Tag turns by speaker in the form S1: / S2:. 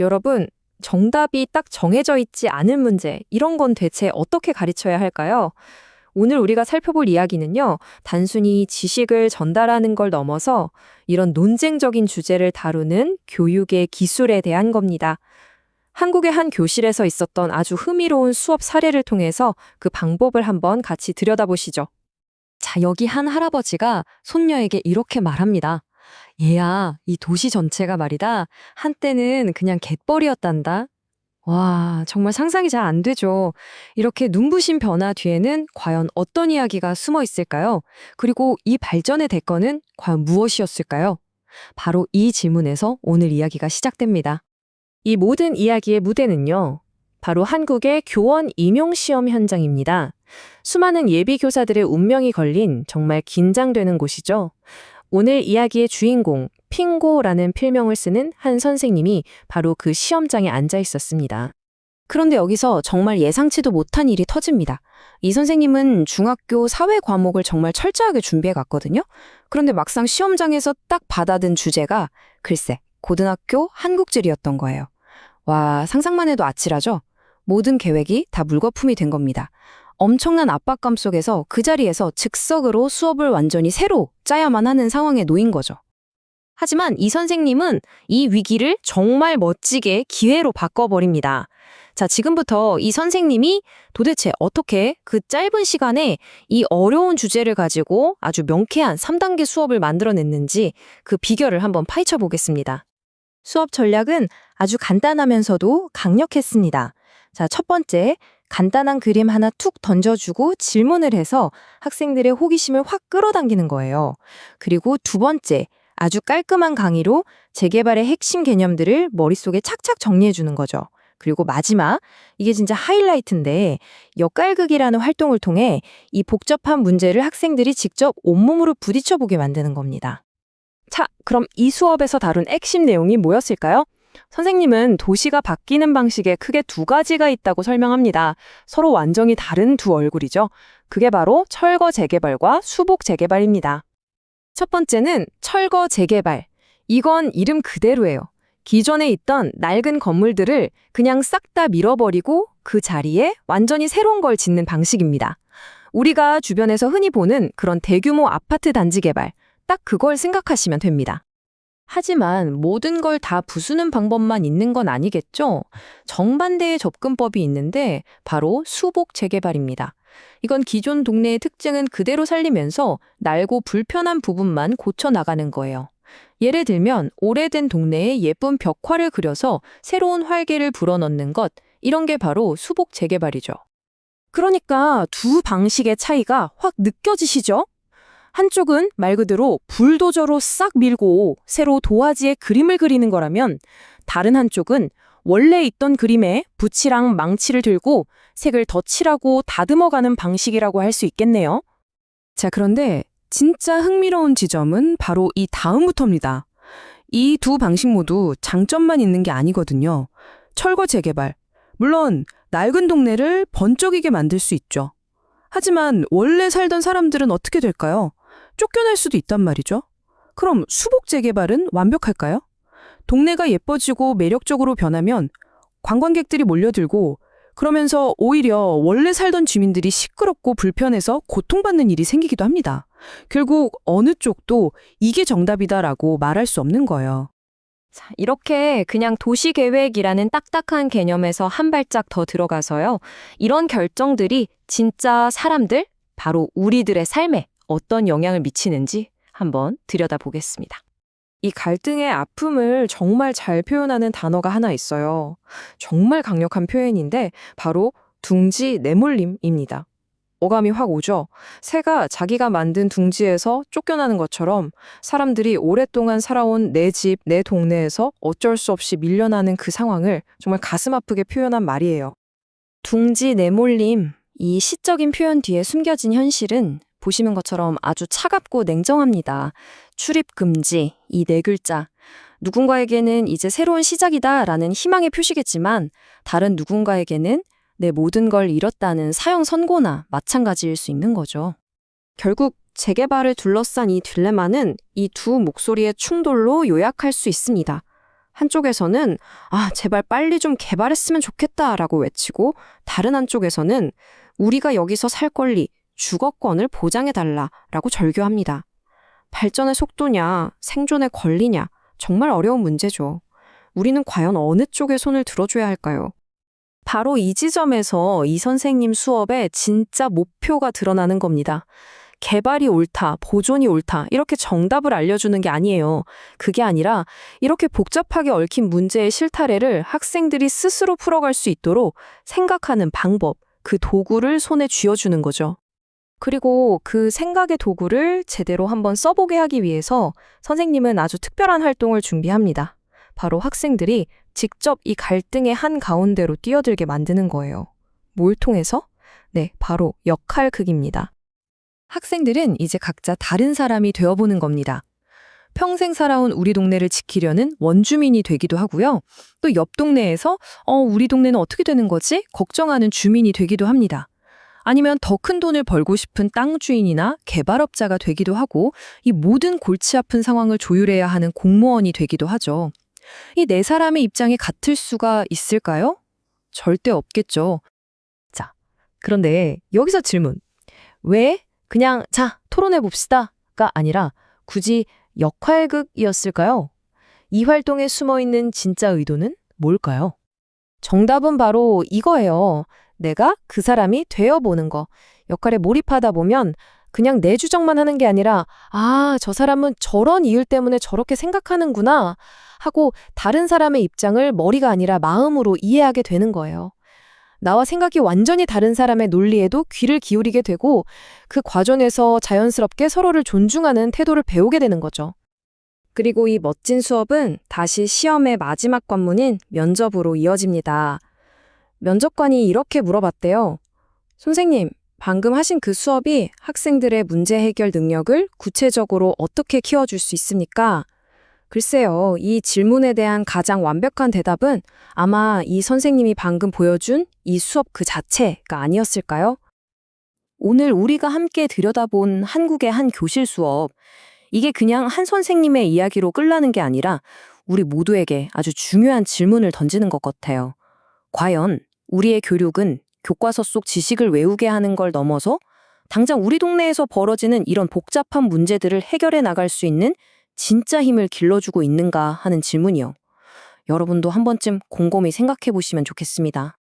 S1: 여러분, 정답이 딱 정해져 있지 않은 문제, 이런 건 대체 어떻게 가르쳐야 할까요? 오늘 우리가 살펴볼 이야기는요, 단순히 지식을 전달하는 걸 넘어서 이런 논쟁적인 주제를 다루는 교육의 기술에 대한 겁니다. 한국의 한 교실에서 있었던 아주 흥미로운 수업 사례를 통해서 그 방법을 한번 같이 들여다보시죠.
S2: 자, 여기 한 할아버지가 손녀에게 이렇게 말합니다. 얘야, 이 도시 전체가 말이다. 한때는 그냥 갯벌이었단다. 와, 정말 상상이 잘 안 되죠. 이렇게 눈부신 변화 뒤에는 과연 어떤 이야기가 숨어 있을까요? 그리고 이 발전의 대가는 과연 무엇이었을까요? 바로 이 질문에서 오늘 이야기가 시작됩니다.
S1: 이 모든 이야기의 무대는요, 바로 한국의 교원 임용시험 현장입니다. 수많은 예비 교사들의 운명이 걸린 정말 긴장되는 곳이죠. 오늘 이야기의 주인공, 핑고라는 필명을 쓰는 한 선생님이 바로 그 시험장에 앉아 있었습니다. 그런데 여기서 정말 예상치도 못한 일이 터집니다. 이 선생님은 중학교 사회 과목을 정말 철저하게 준비해 갔거든요. 그런데 막상 시험장에서 딱 받아든 주제가 글쎄, 고등학교 한국지리였던 거예요. 와, 상상만 해도 아찔하죠? 모든 계획이 다 물거품이 된 겁니다. 엄청난 압박감 속에서 그 자리에서 즉석으로 수업을 완전히 새로 짜야만 하는 상황에 놓인 거죠. 하지만 이 선생님은 이 위기를 정말 멋지게 기회로 바꿔버립니다. 자, 지금부터 이 선생님이 도대체 어떻게 그 짧은 시간에 이 어려운 주제를 가지고 아주 명쾌한 3단계 수업을 만들어냈는지 그 비결을 한번 파헤쳐 보겠습니다. 수업 전략은 아주 간단하면서도 강력했습니다. 자, 첫 번째, 간단한 그림 하나 툭 던져주고 질문을 해서 학생들의 호기심을 확 끌어당기는 거예요. 그리고 두 번째, 아주 깔끔한 강의로 재개발의 핵심 개념들을 머릿속에 착착 정리해주는 거죠. 그리고 마지막, 이게 진짜 하이라이트인데 역갈극이라는 활동을 통해 이 복잡한 문제를 학생들이 직접 온몸으로 부딪혀보게 만드는 겁니다. 자, 그럼 이 수업에서 다룬 핵심 내용이 뭐였을까요? 선생님은 도시가 바뀌는 방식에 크게 두 가지가 있다고 설명합니다. 서로 완전히 다른 두 얼굴이죠. 그게 바로 철거 재개발과 수복 재개발입니다. 첫 번째는 철거 재개발. 이건 이름 그대로예요. 기존에 있던 낡은 건물들을 그냥 싹 다 밀어버리고 그 자리에 완전히 새로운 걸 짓는 방식입니다. 우리가 주변에서 흔히 보는 그런 대규모 아파트 단지 개발, 딱 그걸 생각하시면 됩니다. 하지만 모든 걸 다 부수는 방법만 있는 건 아니겠죠? 정반대의 접근법이 있는데 바로 수복 재개발입니다. 이건 기존 동네의 특징은 그대로 살리면서 낡고 불편한 부분만 고쳐나가는 거예요. 예를 들면 오래된 동네에 예쁜 벽화를 그려서 새로운 활기를 불어넣는 것, 이런 게 바로 수복 재개발이죠. 그러니까 두 방식의 차이가 확 느껴지시죠? 한쪽은 말 그대로 불도저로 싹 밀고 새로 도화지에 그림을 그리는 거라면 다른 한쪽은 원래 있던 그림에 붓이랑 망치를 들고 색을 더 칠하고 다듬어가는 방식이라고 할 수 있겠네요. 자, 그런데 진짜 흥미로운 지점은 바로 이 다음부터입니다. 이 두 방식 모두 장점만 있는 게 아니거든요. 철거 재개발. 물론 낡은 동네를 번쩍이게 만들 수 있죠. 하지만 원래 살던 사람들은 어떻게 될까요? 쫓겨날 수도 있단 말이죠. 그럼 수복 재개발은 완벽할까요? 동네가 예뻐지고 매력적으로 변하면 관광객들이 몰려들고 그러면서 오히려 원래 살던 주민들이 시끄럽고 불편해서 고통받는 일이 생기기도 합니다. 결국 어느 쪽도 이게 정답이다라고 말할 수 없는 거예요. 자, 이렇게 그냥 도시계획이라는 딱딱한 개념에서 한 발짝 더 들어가서요. 이런 결정들이 진짜 사람들, 바로 우리들의 삶에 어떤 영향을 미치는지 한번 들여다보겠습니다. 이 갈등의 아픔을 정말 잘 표현하는 단어가 하나 있어요. 정말 강력한 표현인데 바로 둥지 내몰림입니다. 어감이 확 오죠? 새가 자기가 만든 둥지에서 쫓겨나는 것처럼 사람들이 오랫동안 살아온 내 집, 내 동네에서 어쩔 수 없이 밀려나는 그 상황을 정말 가슴 아프게 표현한 말이에요. 둥지 내몰림, 이 시적인 표현 뒤에 숨겨진 현실은 보시는 것처럼 아주 차갑고 냉정합니다. 출입 금지, 이 네 글자. 누군가에게는 이제 새로운 시작이다라는 희망의 표시겠지만 다른 누군가에게는 내 모든 걸 잃었다는 사형 선고나 마찬가지일 수 있는 거죠. 결국 재개발을 둘러싼 이 딜레마는 이 두 목소리의 충돌로 요약할 수 있습니다.
S3: 한쪽에서는 제발 빨리 좀 개발했으면 좋겠다라고 외치고 다른 한쪽에서는 우리가 여기서 살 권리, 주거권을 보장해달라라고 절규합니다. 발전의 속도냐, 생존의 권리냐, 정말 어려운 문제죠. 우리는 과연 어느 쪽에 손을 들어줘야 할까요?
S1: 바로 이 지점에서 이 선생님 수업의 진짜 목표가 드러나는 겁니다. 개발이 옳다, 보존이 옳다, 이렇게 정답을 알려주는 게 아니에요. 그게 아니라 이렇게 복잡하게 얽힌 문제의 실타래를 학생들이 스스로 풀어갈 수 있도록 생각하는 방법, 그 도구를 손에 쥐어주는 거죠. 그리고 그 생각의 도구를 제대로 한번 써보게 하기 위해서 선생님은 아주 특별한 활동을 준비합니다. 바로 학생들이 직접 이 갈등의 한가운데로 뛰어들게 만드는 거예요. 뭘 통해서? 네, 바로 역할극입니다.
S2: 학생들은 이제 각자 다른 사람이 되어보는 겁니다. 평생 살아온 우리 동네를 지키려는 원주민이 되기도 하고요. 또 옆 동네에서 우리 동네는 어떻게 되는 거지? 걱정하는 주민이 되기도 합니다. 아니면 더 큰 돈을 벌고 싶은 땅 주인이나 개발업자가 되기도 하고 이 모든 골치 아픈 상황을 조율해야 하는 공무원이 되기도 하죠. 이 네 사람의 입장이 같을 수가 있을까요? 절대 없겠죠. 자, 그런데 여기서 질문. 왜 그냥 자, 토론해 봅시다가 아니라 굳이 역할극이었을까요? 이 활동에 숨어있는 진짜 의도는 뭘까요?
S1: 정답은 바로 이거예요. 내가 그 사람이 되어보는 거. 역할에 몰입하다 보면 그냥 내 주장만 하는 게 아니라 저 사람은 저런 이유 때문에 저렇게 생각하는구나 하고 다른 사람의 입장을 머리가 아니라 마음으로 이해하게 되는 거예요. 나와 생각이 완전히 다른 사람의 논리에도 귀를 기울이게 되고 그 과정에서 자연스럽게 서로를 존중하는 태도를 배우게 되는 거죠. 그리고 이 멋진 수업은 다시 시험의 마지막 관문인 면접으로 이어집니다. 면접관이 이렇게 물어봤대요. 선생님, 방금 하신 그 수업이 학생들의 문제 해결 능력을 구체적으로 어떻게 키워줄 수 있습니까? 글쎄요, 이 질문에 대한 가장 완벽한 대답은 아마 이 선생님이 방금 보여준 이 수업 그 자체가 아니었을까요? 오늘 우리가 함께 들여다본 한국의 한 교실 수업, 이게 그냥 한 선생님의 이야기로 끝나는 게 아니라 우리 모두에게 아주 중요한 질문을 던지는 것 같아요. 과연 우리의 교육은 교과서 속 지식을 외우게 하는 걸 넘어서 당장 우리 동네에서 벌어지는 이런 복잡한 문제들을 해결해 나갈 수 있는 진짜 힘을 길러주고 있는가 하는 질문이요. 여러분도 한 번쯤 곰곰이 생각해 보시면 좋겠습니다.